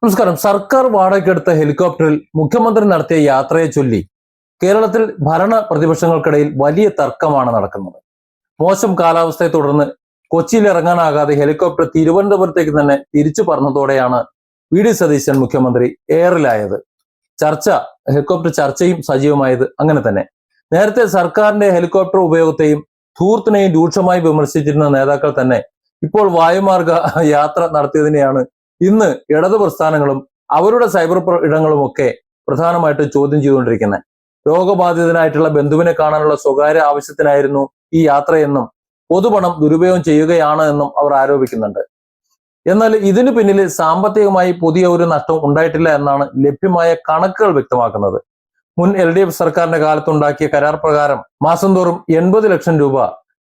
നമസ്കാരം. സർക്കാർ വാടകയ്ക്കെടുത്ത ഹെലികോപ്റ്ററിൽ മുഖ്യമന്ത്രി നടത്തിയ യാത്രയെ ചൊല്ലി കേരളത്തിൽ ഭരണ പ്രതിപക്ഷങ്ങൾക്കിടയിൽ വലിയ തർക്കമാണ് നടക്കുന്നത്. മോശം കാലാവസ്ഥയെ തുടർന്ന് കൊച്ചിയിൽ ഇറങ്ങാനാകാതെ ഹെലികോപ്റ്റർ തിരുവനന്തപുരത്തേക്ക് തന്നെ തിരിച്ചു പറന്നതോടെയാണ് വി.ഡി. സതീശൻ മുഖ്യമന്ത്രി എയറിലായത്. ഹെലികോപ്റ്റർ ചർച്ചയും സജീവമായത് അങ്ങനെ തന്നെ. നേരത്തെ സർക്കാരിന്റെ ഹെലികോപ്റ്റർ ഉപയോഗത്തെയും ധൂർത്തിനെയും രൂക്ഷമായി വിമർശിച്ചിരുന്ന നേതാക്കൾ തന്നെ ഇപ്പോൾ വായുമാർഗ യാത്ര നടത്തിയതിനെയാണ് ഇന്ന് ഇടതു പ്രസ്ഥാനങ്ങളും അവരുടെ സൈബർ ഇടങ്ങളുമൊക്കെ പ്രധാനമായിട്ട് ചോദ്യം ചെയ്തുകൊണ്ടിരിക്കുന്നത്. രോഗബാധിതനായിട്ടുള്ള ബന്ധുവിനെ കാണാനുള്ള സ്വകാര്യ ആവശ്യത്തിനായിരുന്നു ഈ യാത്രയെന്നും പൊതുപണം ദുരുപയോഗം ചെയ്യുകയാണ് എന്നും അവർ ആരോപിക്കുന്നുണ്ട്. എന്നാൽ ഇതിനു പിന്നിൽ സാമ്പത്തികമായി പുതിയ ഒരു നഷ്ടം ഉണ്ടായിട്ടില്ല എന്നാണ് ലഭ്യമായ കണക്കുകൾ വ്യക്തമാക്കുന്നത്. മുൻ LDF സർക്കാരിന്റെ കാലത്തുണ്ടാക്കിയ കരാർ പ്രകാരം മാസം തോറും 80 ലക്ഷം രൂപ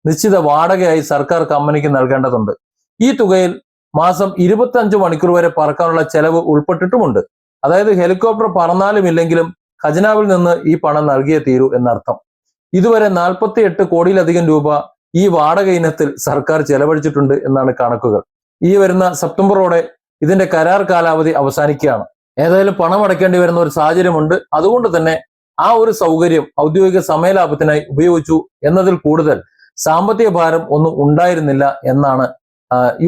നിശ്ചിത വാടകയായി സർക്കാർ കമ്പനിക്ക് നൽകേണ്ടതുണ്ട്. ഈ തുകയിൽ മാസം 25 മണിക്കൂർ വരെ പറക്കാനുള്ള ചെലവ് ഉൾപ്പെട്ടിട്ടുമുണ്ട്. അതായത് ഹെലികോപ്റ്റർ പറന്നാലും ഇല്ലെങ്കിലും ഖജനാവിൽ നിന്ന് ഈ പണം നൽകിയേ തീരൂ എന്നർത്ഥം. ഇതുവരെ 48 കോടിയിലധികം രൂപ ഈ വാടക ഇനത്തിൽ സർക്കാർ ചെലവഴിച്ചിട്ടുണ്ട് എന്നാണ് കണക്കുകൾ. ഈ വരുന്ന സെപ്റ്റംബറോടെ ഇതിന്റെ കരാർ കാലാവധി അവസാനിക്കുകയാണ്. ഏതായാലും പണം അടയ്ക്കേണ്ടി വരുന്ന ഒരു സാഹചര്യമുണ്ട്. അതുകൊണ്ട് തന്നെ ആ ഒരു സൗകര്യം ഔദ്യോഗിക സമയലാഭത്തിനായി ഉപയോഗിച്ചു എന്നതിൽ കൂടുതൽ സാമ്പത്തിക ഭാരം ഒന്നും ഉണ്ടായിരുന്നില്ല എന്നാണ്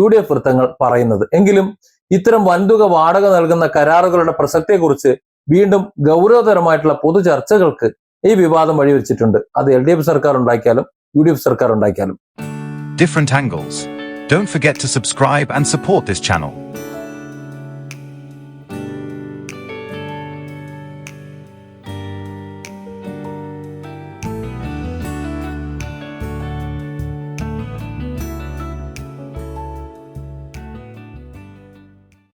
UDF വൃത്തങ്ങൾ പറയുന്നത്. എങ്കിലും ഇത്തരം വൻതുക വാടക നൽകുന്ന കരാറുകളുടെ പ്രസക്തിയെക്കുറിച്ച് വീണ്ടും ഗൗരവതരമായിട്ടുള്ള പൊതു ചർച്ചകൾക്ക് ഈ വിവാദം വഴിവെച്ചിട്ടുണ്ട്. അത് LDF സർക്കാർ ഉണ്ടാക്കിയാലും UDF സർക്കാർ ഉണ്ടാക്കിയാലും. Different angles. Don't forget to subscribe and support this channel.